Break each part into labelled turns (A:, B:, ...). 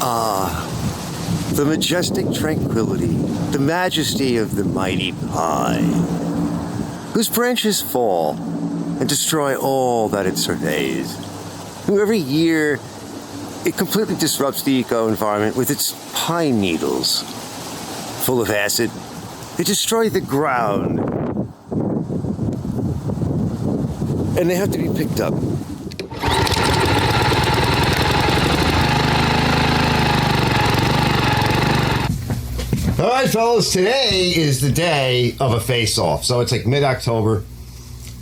A: The majestic tranquility, the majesty of the mighty pine, whose branches fall and destroy all that it surveys, who every year it completely disrupts the eco-environment with its pine needles. Full of acid, they destroy the ground, and they have to be picked up. All right, fellas, today is the day of a face-off. So it's like mid-October.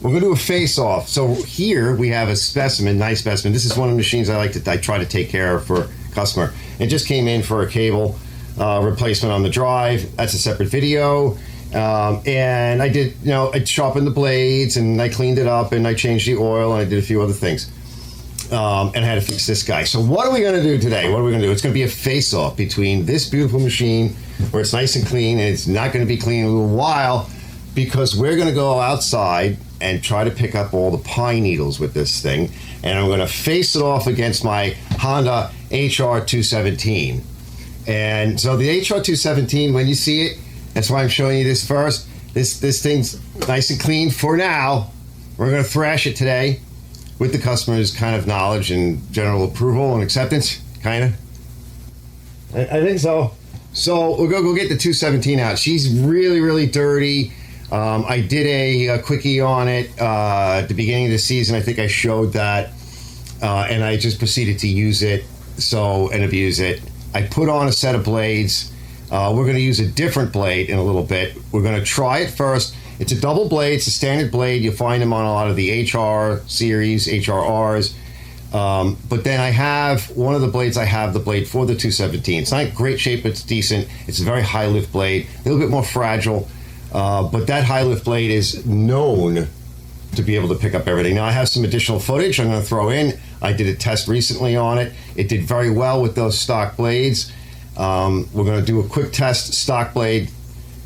A: We're going to do a face-off. So here we have a specimen, nice specimen. This is one of the machines I try to take care of for a customer. It just came in for a cable replacement on the drive. That's a separate video. And I did, I sharpened the blades and I cleaned it up and I changed the oil and I did a few other things. And I had to fix this guy. So what are we going to do today? What are we going to do? It's going to be a face-off between this beautiful machine where it's nice and clean, and it's not going to be clean in a little while because we're going to go outside and try to pick up all the pine needles with this thing. And I'm going to face it off against my Honda HR217. And so the HR217, when you see it, that's why I'm showing you this first. This thing's nice and clean for now. We're going to thrash it today with the customer's kind of knowledge and general approval and acceptance, kind of. I think so. So we're going to go get the 217 out. She's really, really dirty. I did a quickie on it at the beginning of the season. I think I showed that. And I just proceeded to use it and abuse it. I put on a set of blades. We're going to use a different blade in a little bit. We're going to try it first. It's a double blade. It's a standard blade. You'll find them on a lot of the HR series, HRRs. But then I have one of the blades. I have the blade for the 217. It's not in great shape, but it's decent. It's a very high lift blade, a little bit more fragile. But that high lift blade is known to be able to pick up everything. Now I have some additional footage I'm going to throw in. I did a test recently on it. It did very well with those stock blades. We're going to do a quick test stock blade.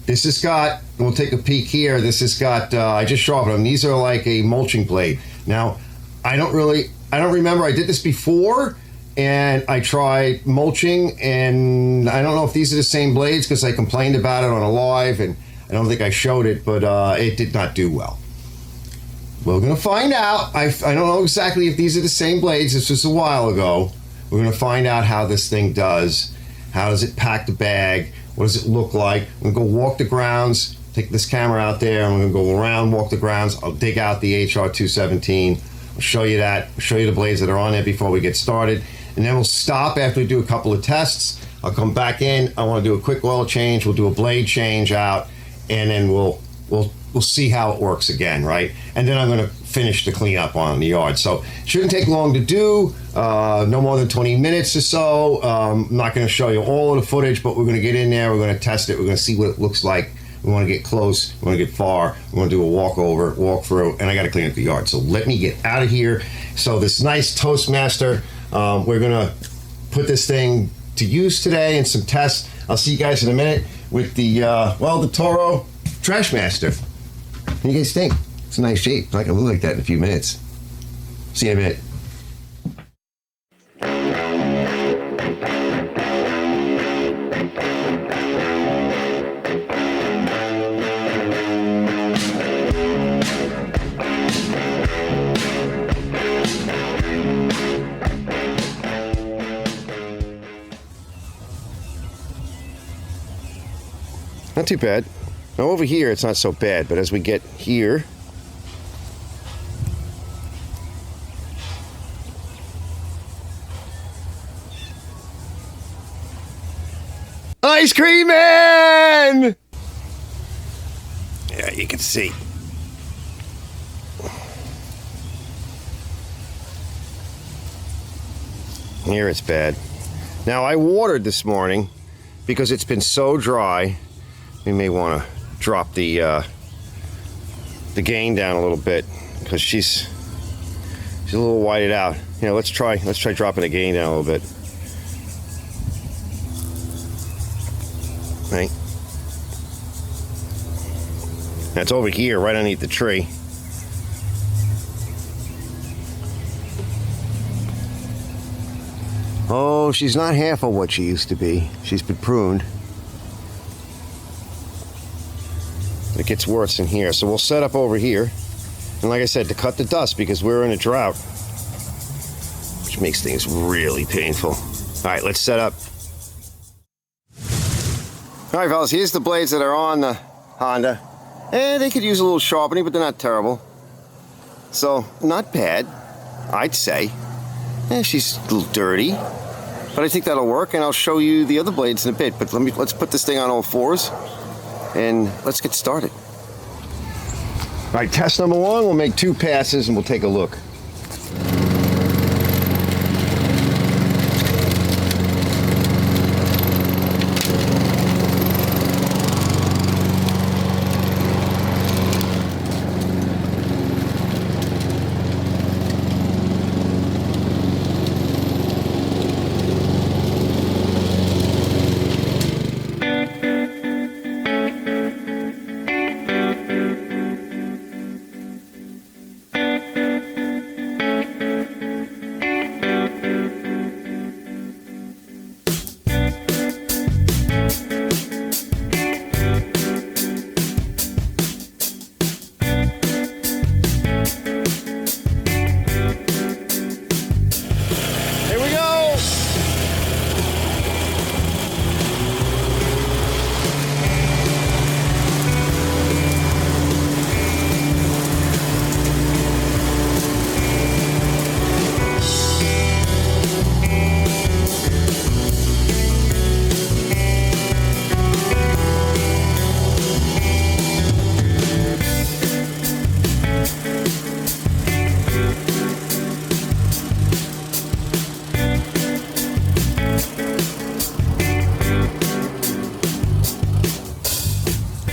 A: This has got, we'll take a peek here. This has got, I just sharpened them. These are like a mulching blade. Now, I don't remember, I did this before and I tried mulching, and I don't know if these are the same blades because I complained about it on a live and I don't think I showed it, but it did not do well. We're going to find out. I don't know exactly if these are the same blades. This was a while ago. We're going to find out how this thing does. How does it pack the bag? What does it look like? I'm going to go walk the grounds, take this camera out there. I'm going to go around, walk the grounds. I'll dig out the HR217. I'll show you that. I'll show you the blades that are on there before we get started. And then we'll stop after we do a couple of tests. I'll come back in. I want to do a quick oil change. We'll do a blade change out, and then we'll see how it works again, right? And then I'm going to finish the cleanup on the yard. So it shouldn't take long to do, no more than 20 minutes or so. I'm not going to show you all of the footage, but we're going to get in there. We're going to test it. We're going to see what it looks like. We want to get close. We want to get far. We want to do a walkthrough, and I got to clean up the yard. So let me get out of here. So this nice Toastmaster, we're going to put this thing to use today and some tests. I'll see you guys in a minute with the Toro Turfmaster. What do you guys think? It's a nice shape. It's not going to look like that in a few minutes. See you in a minute. Not too bad. Now over here it's not so bad, but as we get here, Ice Cream Man! Yeah, you can see. Here it's bad. Now I watered this morning because it's been so dry. We may want to drop the gain down a little bit because she's a little whited out. You know, let's try dropping the gain down a little bit. Right. That's over here, right underneath the tree. Oh, she's not half of what she used to be. She's been pruned. It gets worse in here. So we'll set up over here. And like I said, to cut the dust because we're in a drought, which makes things really painful. All right, let's set up. All right, fellas, here's the blades that are on the Honda. And they could use a little sharpening, but they're not terrible. So, not bad, I'd say. She's a little dirty, but I think that'll work, and I'll show you the other blades in a bit. But let's put this thing on all fours, and let's get started. All right, test number one, we'll make 2 passes, and we'll take a look.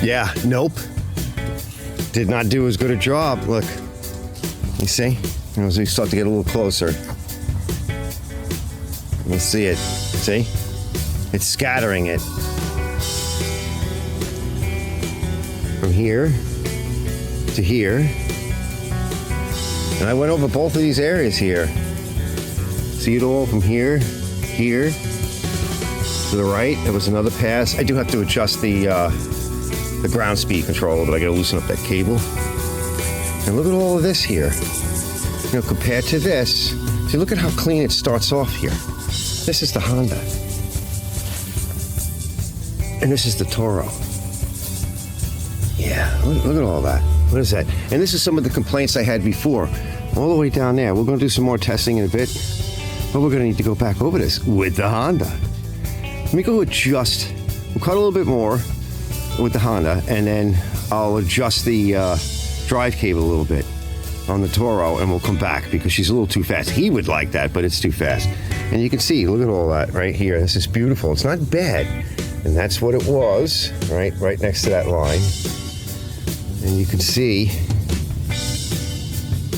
A: Yeah, nope. Did not do as good a job. Look, you see? As we start to get a little closer, we'll see it. See? It's scattering it. From here to here. And I went over both of these areas here. See it all from here, here, to the right. There was another pass. I do have to adjust the ground speed control, but I gotta loosen up that cable. And look at all of this here. You know, compared to this, see, look at how clean it starts off here. This is the Honda. And this is the Toro. Yeah, look at all that. What is that? And this is some of the complaints I had before. All the way down there. We're gonna do some more testing in a bit, but we're gonna need to go back over this with the Honda. Let me go adjust. We'll cut a little bit more with the Honda, and then I'll adjust the drive cable a little bit on the Toro, and we'll come back because she's a little too fast. He would like that, but it's too fast. And you can see, look at all that right here. This is beautiful. It's not bad. And that's what it was, right next to that line. And you can see,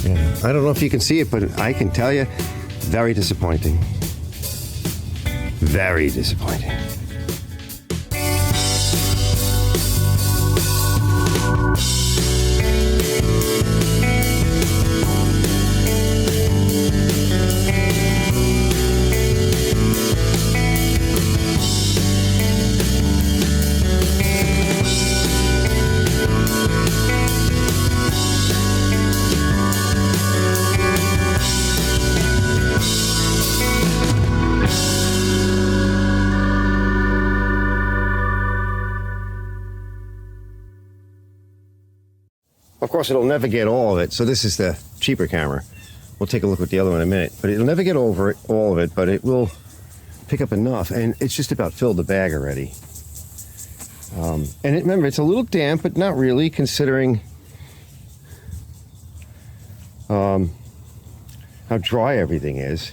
A: yeah, I don't know if you can see it, but I can tell you, very disappointing. Very disappointing. Of course, it'll never get all of it. So this is the cheaper camera. We'll take a look at the other one in a minute. But it'll never get over it, all of it, but it will pick up enough. And it's just about filled the bag already. And remember, it's a little damp, but not really, considering how dry everything is.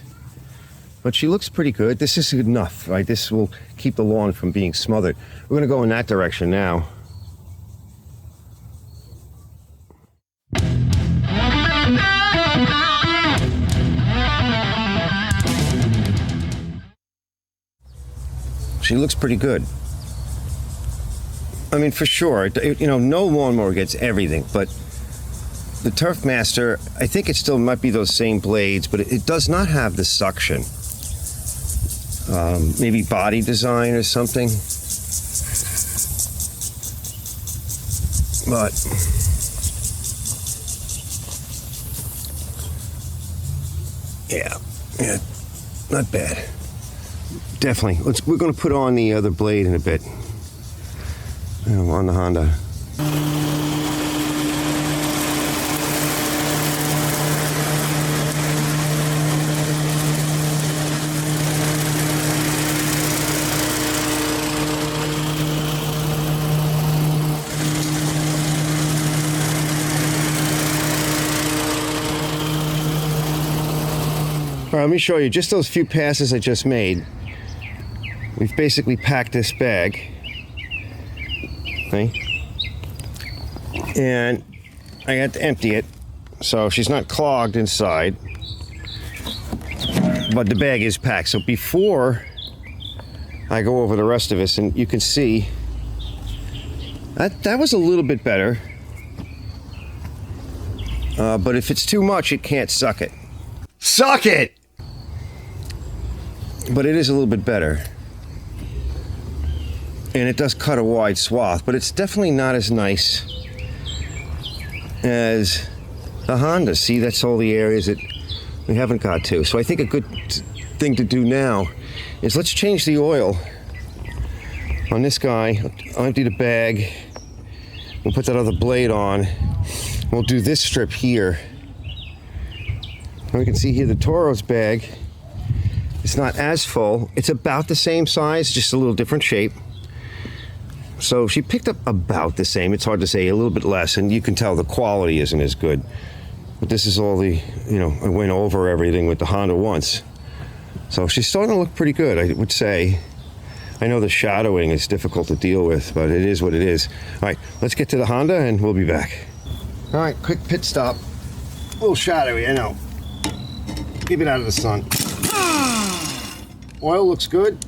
A: But she looks pretty good. This is enough, right? This will keep the lawn from being smothered. We're going to go in that direction now. She looks pretty good. I mean, for sure, you know, no lawnmower gets everything, but the Turfmaster, I think it still might be those same blades, but it does not have the suction maybe body design or something. But yeah, not bad. Definitely. We're going to put on the other blade in a bit. On the Honda. All right, let me show you just those few passes I just made. We've basically packed this bag, okay? And I had to empty it, so she's not clogged inside, but the bag is packed. So before I go over the rest of this, and you can see that was a little bit better, but if it's too much, it can't suck it. Suck it! But it is a little bit better. And it does cut a wide swath, but it's definitely not as nice as the Honda. See, that's all the areas that we haven't got to. So I think a good thing to do now is let's change the oil on this guy. I'll empty the bag. We'll put that other blade on. We'll do this strip here. And we can see here the Toro's bag. It's not as full. It's about the same size, just a little different shape. So she picked up about the same. It's hard to say, a little bit less, and you can tell the quality isn't as good. But this is all the, I went over everything with the Honda once. So she's starting to look pretty good, I would say. I know the shadowing is difficult to deal with, but it is what it is. All right, let's get to the Honda and we'll be back. All right, quick pit stop. A little shadowy, I know. Keep it out of the sun. Oil looks good.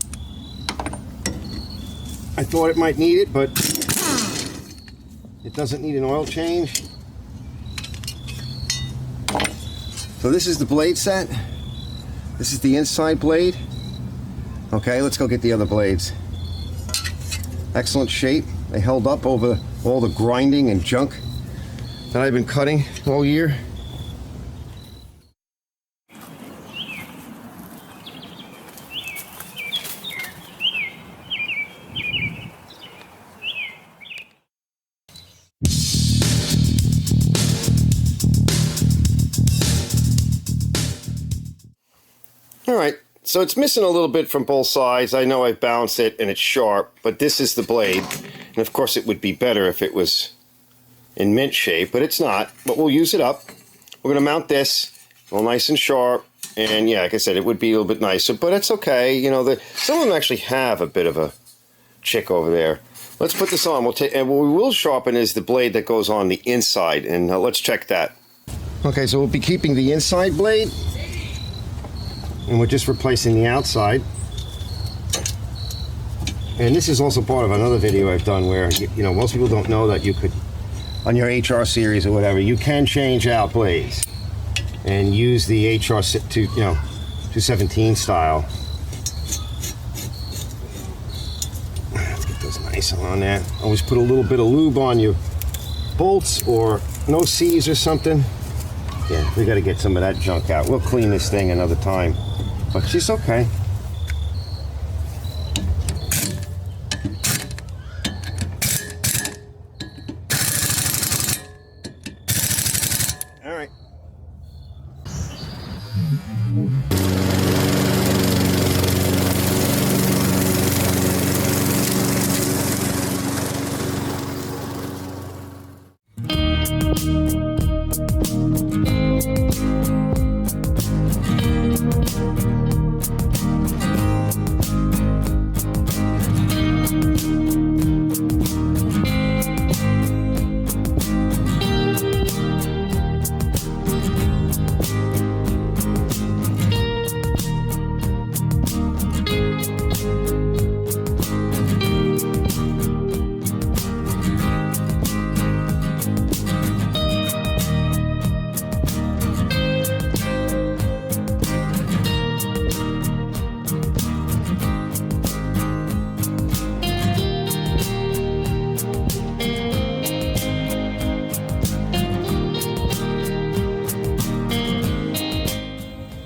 A: I thought it might need it, but it doesn't need an oil change. So this is the blade set. This is the inside blade. Okay, let's go get the other blades. Excellent shape. They held up over all the grinding and junk that I've been cutting all year. All right, so it's missing a little bit from both sides. I know I balanced it and it's sharp, but this is the blade. And of course it would be better if it was in mint shape, but it's not. But we'll use it up. We're gonna mount this all nice and sharp. And yeah, like I said, it would be a little bit nicer, but it's okay. Some of them actually have a bit of a chick over there. Let's put this on. And what we will sharpen is the blade that goes on the inside, and let's check that. Okay, so we'll be keeping the inside blade. And we're just replacing the outside. And this is also part of another video I've done where, most people don't know that you could, on your HR series or whatever, you can change out blades and use the HR 217 style. Let's get those nice on there. Always put a little bit of lube on your bolts or no C's or something. Yeah, we got to get some of that junk out. We'll clean this thing another time, but she's okay. All right.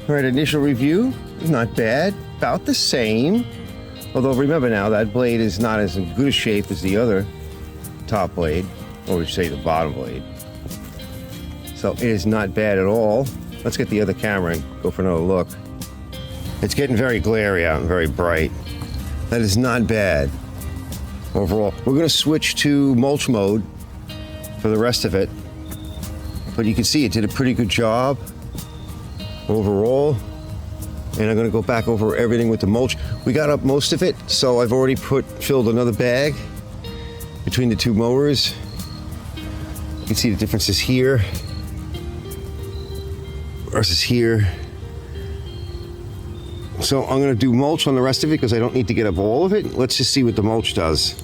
A: All right, initial review is not bad, about the same. Although remember now, that blade is not as in good a shape as the other top blade, or we say the bottom blade. So it is not bad at all. Let's get the other camera and go for another look. It's getting very glary out and very bright. That is not bad overall. We're going to switch to mulch mode for the rest of it. But you can see it did a pretty good job overall. And I'm going to go back over everything with the mulch. We got up most of it, so I've already filled another bag between the two mowers. You can see the differences here versus here. So I'm going to do mulch on the rest of it because I don't need to get up all of it. Let's just see what the mulch does.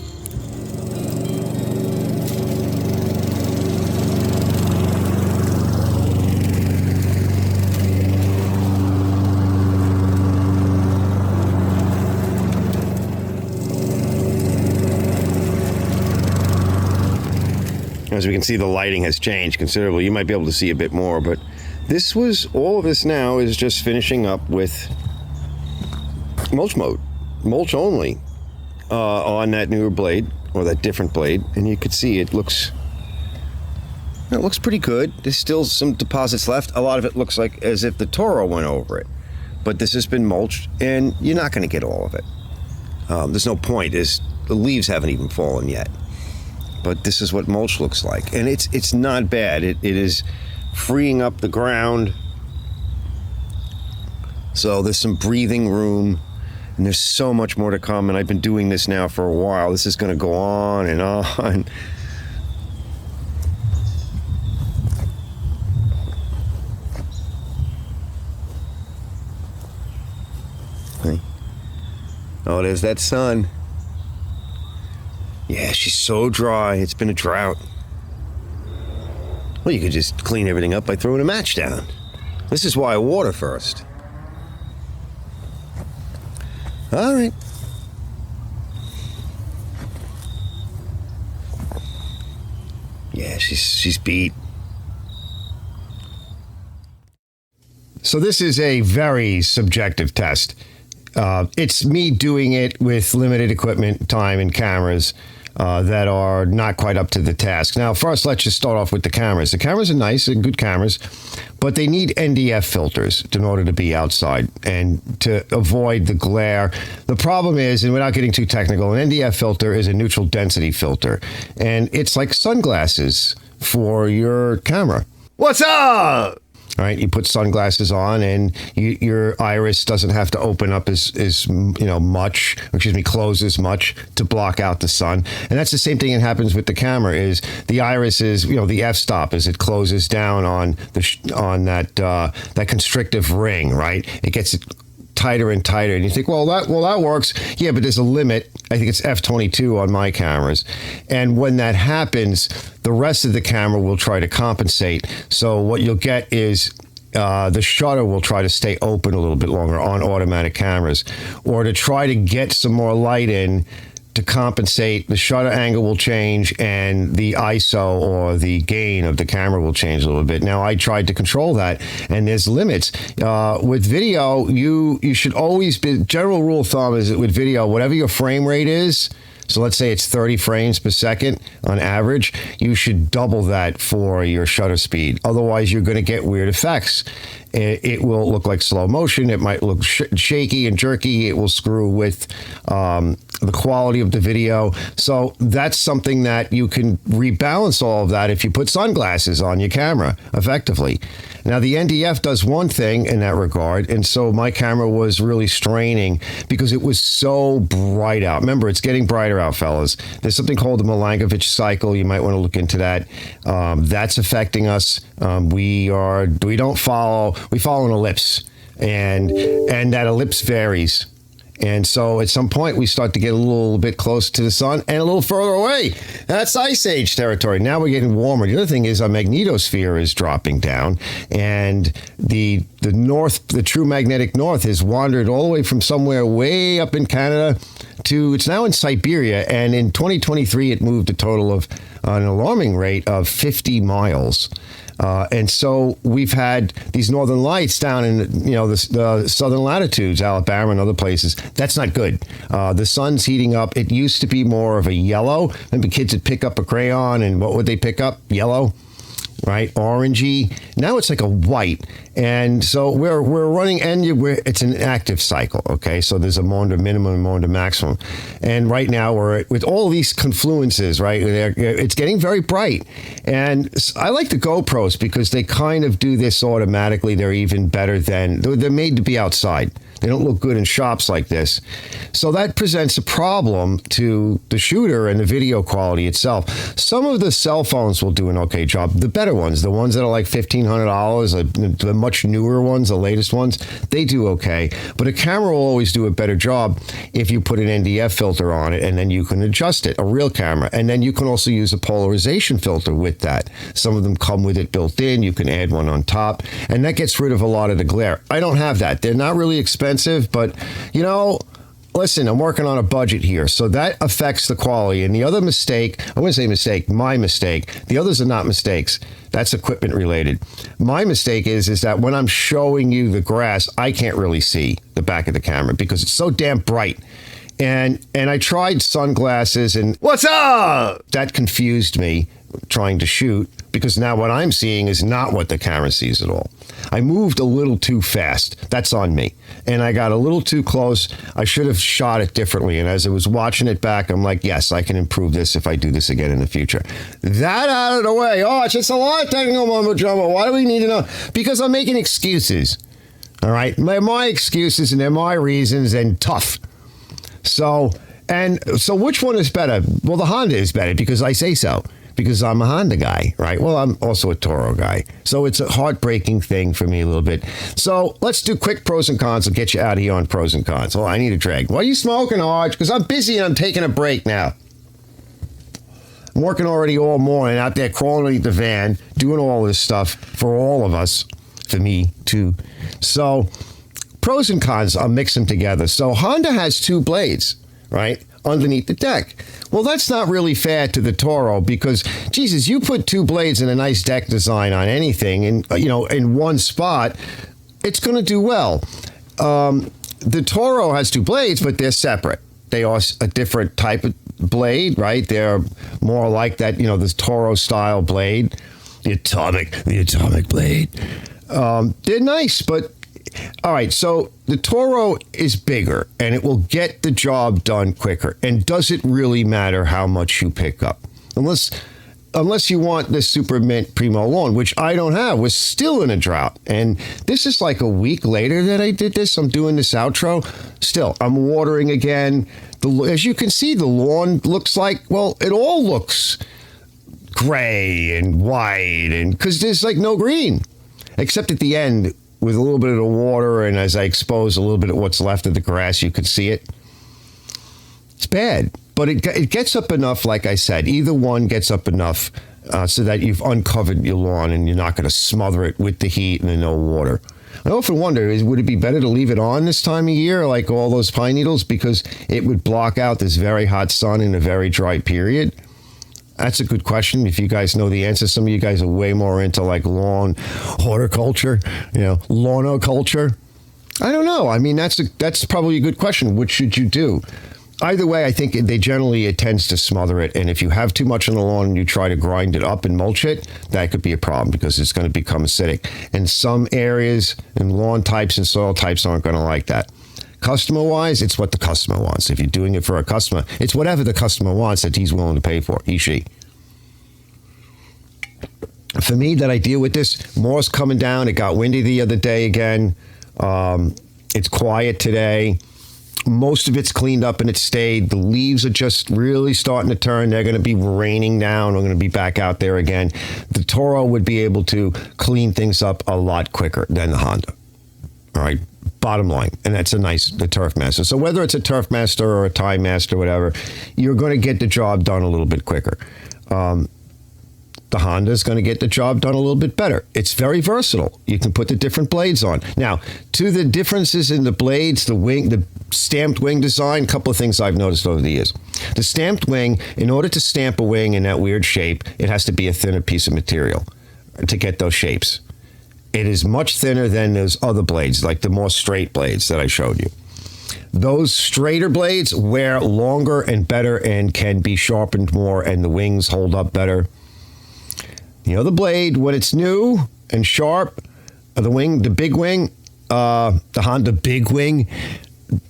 A: As we can see, the lighting has changed considerably. You might be able to see a bit more, but all of this now is just finishing up with mulch mode, mulch only, on that newer blade, or that different blade. And you can see it looks pretty good. There's still some deposits left. A lot of it looks like as if the Toro went over it, but this has been mulched, and you're not going to get all of it. There's no point. The leaves haven't even fallen yet. But this is what mulch looks like. And it's not bad. It is freeing up the ground. So there's some breathing room. And there's so much more to come. And I've been doing this now for a while. This is going to go on and on. Oh, there's that sun. Yeah, she's so dry. It's been a drought. Well, you could just clean everything up by throwing a match down. This is why I water first. All right. Yeah, she's beat. So this is a very subjective test. It's me doing it with limited equipment, time, and cameras that are not quite up to the task. Now, first, let's just start off with the cameras. The cameras are nice and good cameras, but they need NDF filters in order to be outside and to avoid the glare. The problem is, and without getting too technical, an NDF filter is a neutral density filter, and it's like sunglasses for your camera. What's up? All right, you put sunglasses on, and your iris doesn't have to open up as much, close as much to block out the sun. And that's the same thing that happens with the camera. Is the iris is the f-stop as it closes down on that constrictive ring, right? It gets tighter and tighter, and you think, well, that works. Yeah, but there's a limit. I think it's f22 on my cameras, and when that happens, the rest of the camera will try to compensate. So what you'll get is the shutter will try to stay open a little bit longer on automatic cameras, or to try to get some more light in. To compensate, the shutter angle will change and the ISO or the gain of the camera will change a little bit. Now, I tried to control that, and there's limits. With video, you should always be, general rule of thumb is that with video, whatever your frame rate is, so let's say it's 30 frames per second on average, you should double that for your shutter speed. Otherwise, you're going to get weird effects. It will look like slow motion. It might look shaky and jerky. It will screw with the quality of the video. So that's something that you can rebalance all of that if you put sunglasses on your camera effectively. Now, the NDF does one thing in that regard, and so my camera was really straining because it was so bright out. Remember, it's getting brighter out, fellas. There's something called the Milankovitch cycle. You might want to look into that. That's affecting us. We follow an ellipse, and that ellipse varies. And so at some point, we start to get a little bit closer to the sun and a little further away. That's Ice Age territory. Now we're getting warmer. The other thing is our magnetosphere is dropping down, and the north, the true magnetic north, has wandered all the way from somewhere way up in Canada to, it's now in Siberia. And in 2023, it moved a total of an alarming rate of 50 miles. And so we've had these northern lights down in the southern latitudes, Alabama and other places. That's not good. The sun's heating up. It used to be more of a yellow. Maybe kids would pick up a crayon, and what would they pick up? Yellow, right? Orangey. Now it's like a white. And so we're running, and it's an active cycle, okay? So there's a maunder minimum and maunder maximum. And right now we're with all these confluences, right? It's getting very bright. And I like the GoPros because they kind of do this automatically. They're even better they're made to be outside. They don't look good in shops like this. So that presents a problem to the shooter and the video quality itself. Some of the cell phones will do an okay job. The better ones, the ones that are like $1,500, the much newer ones, the latest ones, they do okay. But a camera will always do a better job if you put an NDF filter on it, and then you can adjust it, a real camera. And then you can also use a polarization filter with that. Some of them come with it built in. You can add one on top, and that gets rid of a lot of the glare. I don't have that. They're not really expensive, but listen, I'm working on a budget here, so that affects the quality. And the other mistake, I wouldn't say mistake, my mistake. The others are not mistakes. That's equipment related. My mistake is that when I'm showing you the grass, I can't really see the back of the camera because it's so damn bright. And I tried sunglasses, and what's up? That confused me trying to shoot, because now what I'm seeing is not what the camera sees at all. I moved a little too fast. That's on me. And I got a little too close. I should have shot it differently. And as I was watching it back, I'm like, yes, I can improve this if I do this again in the future. That out of the way. Oh, it's just a lot of technical mumbo jumbo. Why do we need to know? Because I'm making excuses. All right? My excuses, and they're my reasons, and tough. So which one is better? Well, the Honda is better because I say so. Because I'm a Honda guy, right? Well, I'm also a Toro guy. So it's a heartbreaking thing for me a little bit. So let's do quick pros and cons. I'll get you out of here on pros and cons. Oh, I need a drag. Why are you smoking, Arch? Because I'm busy and I'm taking a break now. I'm working already all morning out there crawling underneath the van, doing all this stuff for all of us, for me too. So pros and cons, I'll mix them together. So Honda has two blades, right, underneath the deck. Well, that's not really fair to the Toro because, Jesus, you put two blades in a nice deck design on anything, and in one spot, it's going to do well. The Toro has two blades, but they're separate. They are a different type of blade, right? They're more like that, this Toro style blade, the atomic blade. They're nice, but all right, so the Toro is bigger, and it will get the job done quicker. And does it really matter how much you pick up? Unless you want this Super Mint Primo lawn, which I don't have. We're still in a drought. And this is like a week later that I did this. I'm doing this outro. Still, I'm watering again. As you can see, the lawn looks like, well, it all looks gray and white, and because there's like no green, except at the end, with a little bit of the water, and as I expose a little bit of what's left of the grass, you could see it. It's bad, but it gets up enough, like I said. Either one gets up enough so that you've uncovered your lawn and you're not going to smother it with the heat and the no water. I often wonder, would it be better to leave it on this time of year, like all those pine needles, because it would block out this very hot sun in a very dry period? That's a good question. If you guys know the answer, some of you guys are way more into like lawn horticulture, lawnoculture. I don't know. I mean, that's probably a good question. What should you do? Either way, I think it tends to smother it. And if you have too much on the lawn and you try to grind it up and mulch it, that could be a problem because it's going to become acidic. And some areas and lawn types and soil types aren't going to like that. Customer-wise, it's what the customer wants. If you're doing it for a customer, it's whatever the customer wants that he's willing to pay for, she. For me, that I deal with this, more's coming down. It got windy the other day again. It's quiet today. Most of it's cleaned up and it's stayed. The leaves are just really starting to turn. They're going to be raining down. We're going to be back out there again. The Toro would be able to clean things up a lot quicker than the Honda. All right. Bottom line, and that's the Turfmaster. So whether it's a Turfmaster or a Time Master, whatever, you're going to get the job done a little bit quicker. The Honda is going to get the job done a little bit better. It's very versatile. You can put the different blades on. Now, to the differences in the blades, the wing, the stamped wing design, a couple of things I've noticed over the years. The stamped wing, in order to stamp a wing in that weird shape, it has to be a thinner piece of material. to get those shapes. It is much thinner than those other blades, like the more straight blades that I showed you. Those straighter blades wear longer and better and can be sharpened more, and the wings hold up better. The other blade, when it's new and sharp, the big wing, the Honda big wing,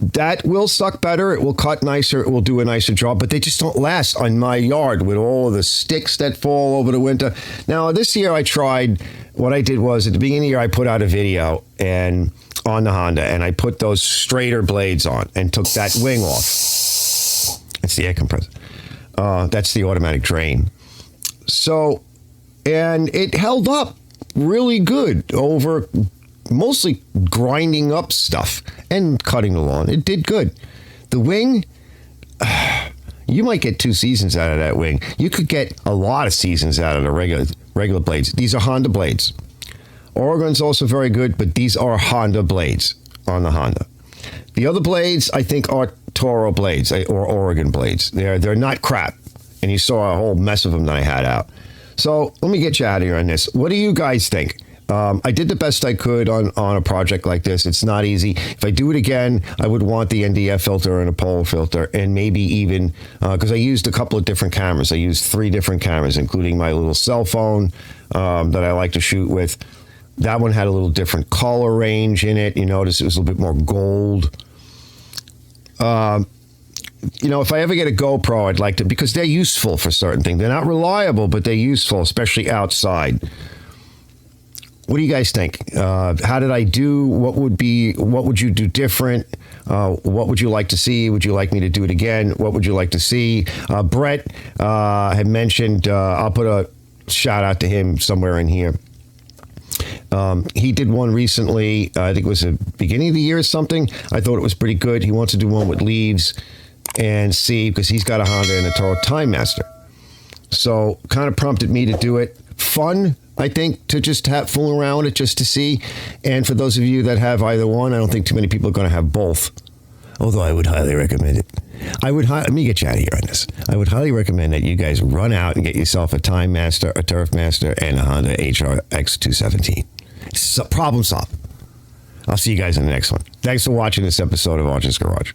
A: that will suck better. It will cut nicer. It will do a nicer job, but they just don't last on my yard with all of the sticks that fall over the winter. Now, this year I tried, what I did was at the beginning of the year, I put out a video and on the Honda, and I put those straighter blades on and took that wing off. It's the air compressor. That's the automatic drain. So, and it held up really good over mostly grinding up stuff and cutting the lawn. It did good. The wing, you might get 2 seasons out of that wing. You could get a lot of seasons out of the regular blades. These are Honda blades. Oregon's also very good, but these are Honda blades on the Honda. The other blades, I think, are Toro blades or Oregon blades. They're not crap. And you saw a whole mess of them that I had out. So let me get you out of here on this. What do you guys think? I did the best I could on a project like this. It's not easy. If I do it again, I would want the NDF filter and a pole filter, and maybe even, because I used a couple of different cameras. I used 3 different cameras, including my little cell phone that I like to shoot with. That one had a little different color range in it. You notice it was a little bit more gold. If I ever get a GoPro, I'd like to, because they're useful for certain things. They're not reliable, but they're useful, especially outside. What do you guys think? How did I do? What would you do different? What would you like to see? Would you like me to do it again? What would you like to see? Brett had mentioned, I'll put a shout out to him somewhere in here. He did one recently. I think it was the beginning of the year or something. I thought it was pretty good. He wants to do one with leaves and see, because he's got a Honda and a Toro Turfmaster. So kind of prompted me to do it. Fun, I think, to just fool around with it just to see. And for those of you that have either one, I don't think too many people are going to have both. Although I would highly recommend it. Let me get you out of here on this. I would highly recommend that you guys run out and get yourself a Turfmaster, a Turfmaster, and a Honda HRX 217. Problem solved. I'll see you guys in the next one. Thanks for watching this episode of Archer's Garage.